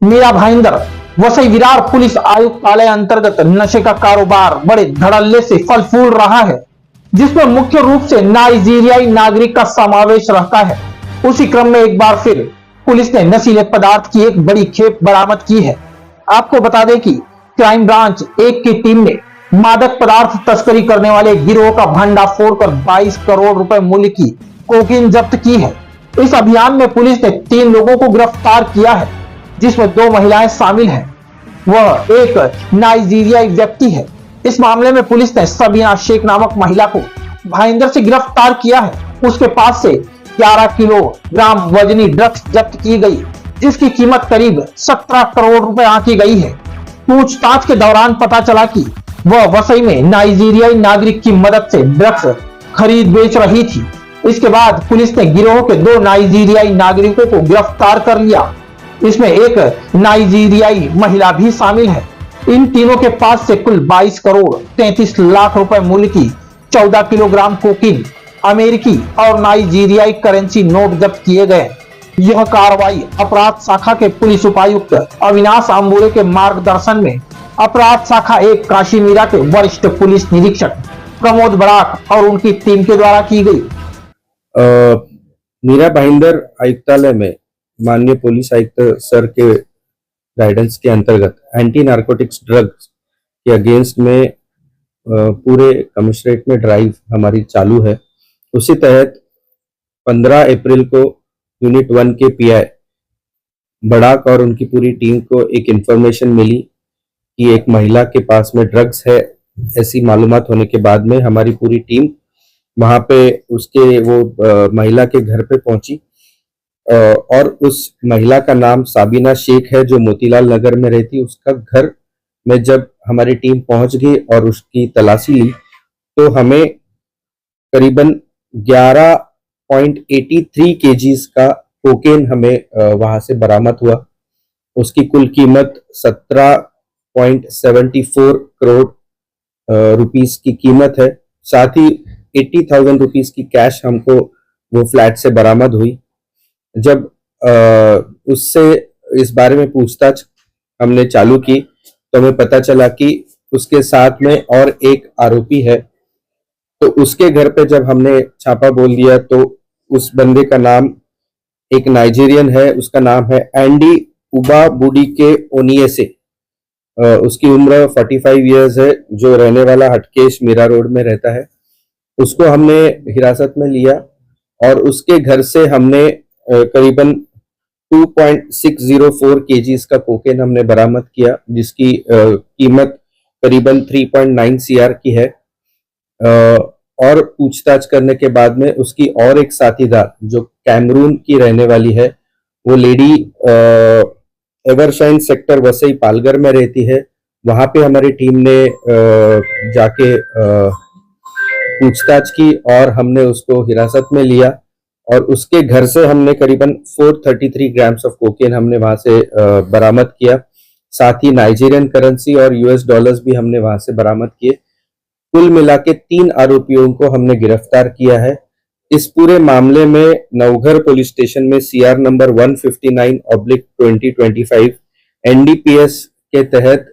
Meera Bhayandar Vasai Virar police आयुक्तालय अंतर्गत नशे का कारोबार बड़े धड़ल्ले से फल फूल रहा है, जिसमें मुख्य रूप से नाइजीरियाई नागरिक का समावेश रहता है। उसी क्रम में एक बार फिर पुलिस ने नशीले पदार्थ की एक बड़ी खेप बरामद की है। आपको बता दें कि क्राइम ब्रांच 1 की टीम ने मादक पदार्थ तस्करी करने वाले गिरोह का भंडाफोड़ कर 22 करोड़ रुपए मूल्य की कोकीन जब्त की है। इस अभियान में पुलिस ने 3 लोगों को गिरफ्तार किया है, जिसमें 2 महिलाएं शामिल हैं। वह एक नाइजीरियाई व्यक्ति है। इस मामले में पुलिस ने सबीना शेख नामक महिला को भाईंदर से गिरफ्तार किया है। उसके पास से 11 किलोग्राम वजनी ड्रग्स जब्त की गई, जिसकी कीमत करीब 17 करोड़ रुपए आंकी गई है। पूछताछ के दौरान पता चला कि वह वसई में नाइजीरियाई नागरिक की मदद से ड्रग्स खरीद बेच रही थी। इसके बाद पुलिस ने गिरोह के 2 नाइजीरियाई नागरिकों को गिरफ्तार कर लिया। इसमें एक नाइजीरियाई महिला भी शामिल है। इन तीनों के पास से कुल 22 करोड़ 33 लाख रुपए मूल्य की 14 किलोग्राम कोकीन, अमेरिकी और नाइजीरियाई करेंसी नोट जब्त किए गए। यह कार्रवाई अपराध शाखा के पुलिस उपायुक्त अविनाश आंबुरे के मार्गदर्शन में अपराध शाखा 1 काशी मीरा के वरिष्ठ पुलिस निरीक्षक प्रमोद बराक और उनकी टीम के द्वारा की गई। मीरा भाईंदर आयुक्तालय में माननीय पुलिस आयुक्त सर के गाइडेंस के अंतर्गत एंटी नारकोटिक्स ड्रग्स के अगेंस्ट में पूरे कमिश्नरेट में ड्राइव हमारी चालू है। उसी तहत 15 अप्रैल को यूनिट 1 के पीआई बड़ाक और उनकी पूरी टीम को एक इंफॉर्मेशन मिली कि एक महिला के पास में ड्रग्स है। ऐसी मालूमात होने के बाद में हमारी पूरी टीम वहां पे उसके वो महिला के घर पे पहुंची और उस महिला का नाम साबिना शेख है, जो मोतीलाल नगर में रहती। उसका घर में जब हमारी टीम पहुंच गई और उसकी तलाशी ली तो हमें करीबन 11.83 केजीज का कोकेन हमें वहां से बरामद हुआ। उसकी कुल कीमत 17.74 करोड़ रुपीस की कीमत है। साथ ही 80,000 रुपीस की कैश हमको वो फ्लैट से बरामद हुई। जब उससे इस बारे में पूछताछ हमने चालू की तो हमें पता चला कि उसके साथ में और एक आरोपी है। तो उसके घर पे जब हमने छापा बोल दिया तो उस बंदे का नाम एक नाइजीरियन है, उसका नाम है एंडी उबा बुडी के ओनियसे। उसकी उम्र 45 इयर्स है, जो रहने वाला हटकेश मीरा रोड में रहता है। उसको हमने हिरासत में लिया और उसके घर से हमने करीबन 2.604 केजीज का कोकेन हमने बरामद किया, जिसकी कीमत करीबन 3.9 सीआर की है। और पूछताछ करने के बाद में उसकी और एक साथीदार जो कैमरून की रहने वाली है, वो lady Evershine sector Vasai Palghar में रहती है। वहां पे हमारी टीम ने जाके पूछताछ की और हमने उसको हिरासत में लिया और उसके घर से हमने करीबन 433 ग्राम्स ऑफ कोकेन हमने वहां से बरामद किया। साथ ही नाइजीरियन करेंसी और यूएस डॉलर्स भी हमने वहां से बरामद किए। कुल मिला के 3 आरोपियों को हमने गिरफ्तार किया है। इस पूरे मामले में नवघर पुलिस स्टेशन में सीआर नंबर 159/2025 एनडीपीएस के तहत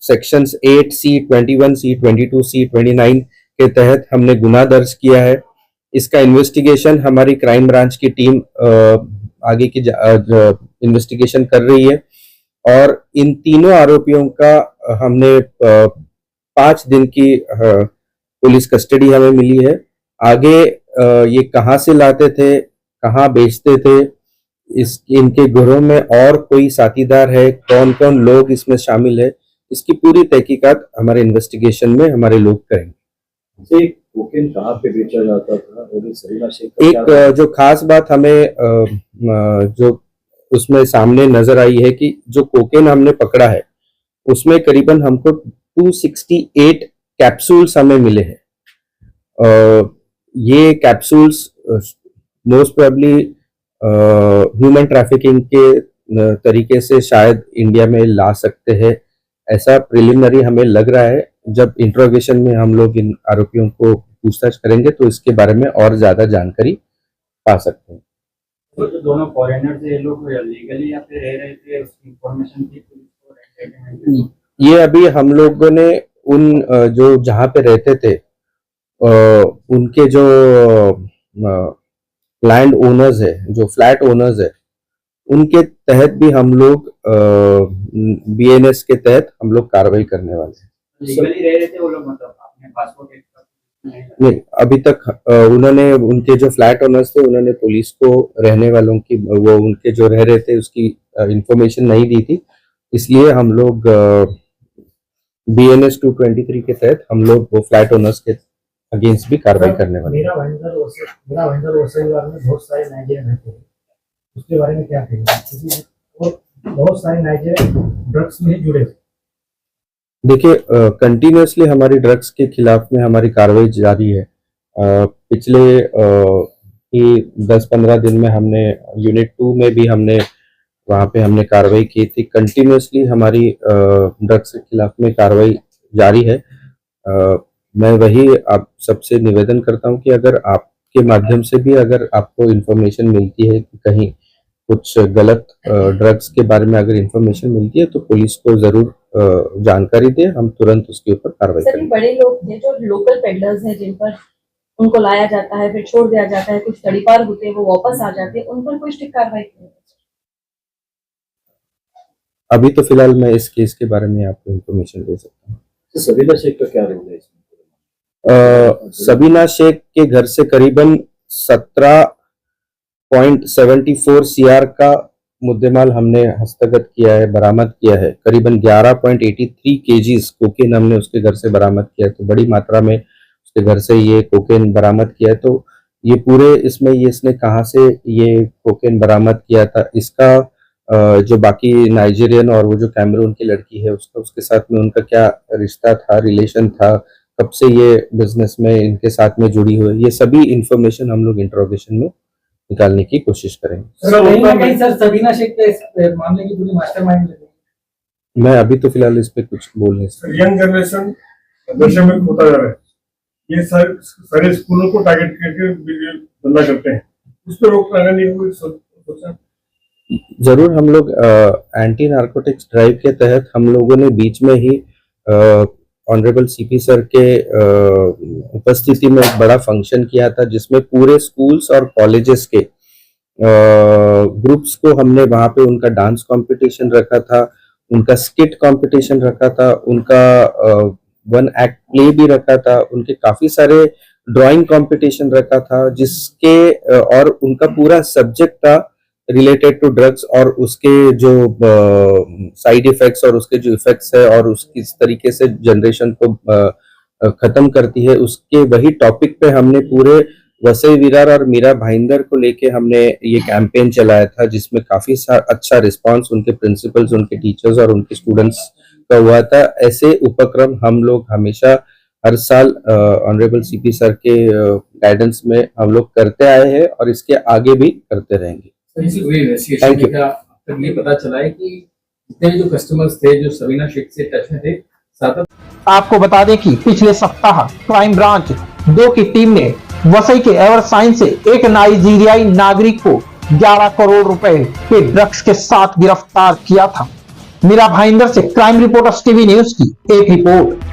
सेक्शंस 8C, 21C, 22C, 29 के तहत हमने गुना दर्ज किया है। इसका इन्वेस्टिगेशन हमारी क्राइम ब्रांच की टीम आगे की इन्वेस्टिगेशन कर रही है और इन तीनों आरोपियों का हमने 5 दिन की पुलिस कस्टडी हमें मिली है। आगे ये कहाँ से लाते थे, कहाँ बेचते थे, इनके घरों में और कोई साथीदार है, कौन कौन लोग इसमें शामिल है, इसकी पूरी तहकीकात हमारे इन्वेस्टिगेशन में हमारे लोग करेंगे। कोकेन कहाँ पे बेचा जाता था और एक जो खास बात हमें जो उसमें सामने नजर आई है कि जो कोकेन हमने पकड़ा है उसमें करीबन हमको 268 कैप्सूल्स हमें मिले हैं। ये capsules most probably human trafficking के तरीके से शायद इंडिया में ला सकते हैं, ऐसा प्रिलिमिनरी हमें लग रहा है। जब इंट्रोगेशन में हम लोग इन आरोपियों को पूछताछ करेंगे तो इसके बारे में और ज्यादा जानकारी पा सकते हैं। वो जो दोनों फॉरेनर्स ये लोग लीगली यहाँ पे रह रहे थे, उसकी इंफॉर्मेशन थी पुलिस को रहते थे। ये अभी हम लोगों ने उन जो जहाँ पे रहते थे उनके जो लैंड ओनर्स है, जो फ्लैट ओनर्स है, उनके तहत भी हम लोग बीएनएस के तहत हम लोग कार्रवाई करने वाले हैं। लीगली रह रहे थे वो लोग, मतलब अपने पासपोर्ट नहीं, अभी तक उन्होंने उनके जो फ्लैट ओनर्स थे उन्होंने पुलिस को रहने वालों की वो उनके जो रह रहे थे उसकी इंफॉर्मेशन नहीं दी थी, इसलिए हम लोग BNS 223 के तहत हम लोग वो फ्लैट ओनर्स के अगेंस्ट भी कार्रवाई करने वाले हैं। मेरा भाईंदर वसईवार में बहुत सारे नाइजीरियन रहते हैं, उसके बारे में क्या कहेंगे? क्योंकि वो बहुत सारे नाइजीरियन ड्रग्स में जुड़े हुए। देखिए, कंटिन्यूसली हमारी ड्रग्स के खिलाफ में हमारी कार्रवाई जारी है। पिछले 10-15 दिन में हमने यूनिट 2 में भी हमने वहाँ पे हमने कार्रवाई की थी। कंटिन्यूसली हमारी ड्रग्स के खिलाफ में कार्रवाई जारी है। मैं वही आप सबसे निवेदन करता हूँ कि अगर आपके माध्यम से भी अगर आपको इन्फॉर्मेशन मिलती है कि कहीं कुछ गलत ड्रग्स के बारे में अगर इन्फॉर्मेशन मिलती है तो पुलिस को जरूर जानकारी दे, हम तुरंत उसके ऊपर कार्रवाई सर, करें। बड़े लोग थे जो लोकल पेडलर्स हैं, जिन पर उनको लाया जाता है फिर छोड़ दिया जाता है, कुछ तड़ीपार होते हैं वो वापस आ जाते हैं, उन पर कोई स्ट्रिक्ट कार्रवाई नहीं है? अभी तो फिलहाल मैं इस केस के बारे में आपको इन्फॉर्मेशन दे सकता हूँ। तो सबीना शेख का क्या रोल है इसमें? सबीना शेख के घर से करीबन 17.74 CR का मुद्देमाल हमने हस्तगत किया है, बरामद किया है। करीबन 11.83 kgs कोकेन हमने उसके घर से बरामद किया है। तो बड़ी मात्रा में उसके घर से ये कोकेन बरामद किया है। तो ये पूरे इसमें ये इसने कहाँ से ये कोकेन बरामद किया था, इसका जो बाकी नाइजीरियन और वो जो कैमरून की लड़की है उसका उसके साथ में उनका क्या रिश्ता था, रिलेशन था, कब से ये बिजनेस में इनके साथ में जुड़ी हुई, ये सभी इंफॉर्मेशन हम लोग इंट्रोगेशन में निकालने की कोशिश करेंगे। सर, कहीं ना कहीं सर सबीना शेख के इस मामले की पूरी मास्टरमाइंड लगी। मैं अभी तो फिलहाल इस पे कुछ बोल नहीं सकता। यंग जनरेशन नशे में होता जा रहा है, ये सारे स्कूलों को टारगेट करके धंधा करते हैं, उस पर रोक लगाने की सोचा? जरूर हम लोग एंटी नारकोटिक्स ड्राइव के तहत हम लोगों ने बीच में ही ऑनरेबल CP सर के उपस्थिति में एक बड़ा फंक्शन किया था, जिसमें पूरे स्कूल्स और कॉलेजेस के ग्रुप्स को हमने वहाँ पे उनका डांस कंपटीशन रखा था, उनका स्किट कंपटीशन रखा था, उनका 1 एक्ट प्ले भी रखा था, उनके काफी सारे ड्राइंग कंपटीशन रखा था, जिसके और उनका पूरा सब्जेक्ट था रिलेटेड टू ड्रग्स और उसके जो साइड इफेक्ट्स और उसके जो इफेक्ट्स है और उसकी किस तरीके से जनरेशन को खत्म करती है, उसके वही टॉपिक पे हमने पूरे वसई विरार और मीरा भाईंदर को लेके हमने ये कैंपेन चलाया था, जिसमें काफी अच्छा रिस्पांस उनके प्रिंसिपल्स, उनके टीचर्स और उनके स्टूडेंट्स का हुआ था। ऐसे उपक्रम हम लोग हमेशा हर साल ऑनरेबल CP सर के गाइडेंस में हम लोग करते आए हैं और इसके आगे भी करते रहेंगे। Thank you. तक ये पता चला है कि जितने जो कस्टमर्स थे जो सबीना शेख से टच में थे, आपको बता दें कि पिछले सप्ताह क्राइम ब्रांच 2 की टीम ने वसई के एवरसाइन से एक नाइजीरियाई नागरिक को 11 करोड़ रुपए के ड्रग्स के साथ गिरफ्तार किया था। मीरा भाईंदर से क्राइम रिपोर्टर्स TV न्यूज की एक रिपोर्ट।